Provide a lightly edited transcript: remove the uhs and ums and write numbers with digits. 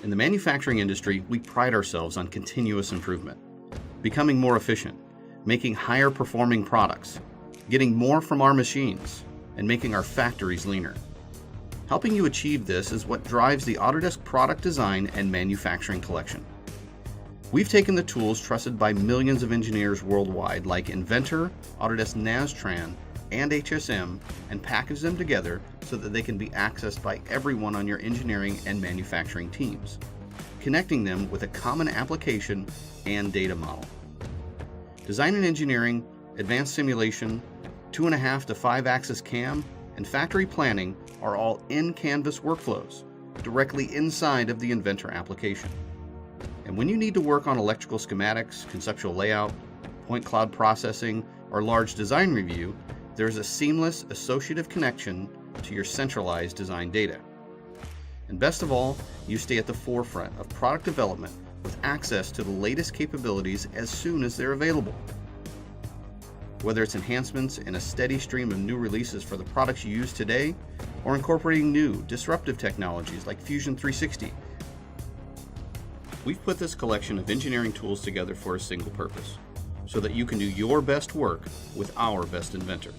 In the manufacturing industry, we pride ourselves on continuous improvement, becoming more efficient, making higher performing products, getting more from our machines, and making our factories leaner. Helping you achieve this is what drives the Autodesk Product Design and Manufacturing Collection. We've taken the tools trusted by millions of engineers worldwide like Inventor, Autodesk Nastran, and HSM and package them together so that they can be accessed by everyone on your engineering and manufacturing teams, connecting them with a common application and data model. Design and engineering, advanced simulation, 2.5 to 5 axis CAM, and factory planning are all in Canvas workflows directly inside of the Inventor application. And when you need to work on electrical schematics, conceptual layout, point cloud processing, or large design review, there is a seamless associative connection to your centralized design data. And best of all, you stay at the forefront of product development with access to the latest capabilities as soon as they're available. Whether it's enhancements in a steady stream of new releases for the products you use today, or incorporating new, disruptive technologies like Fusion 360, we've put this collection of engineering tools together for a single purpose, so that you can do your best work with our best inventor.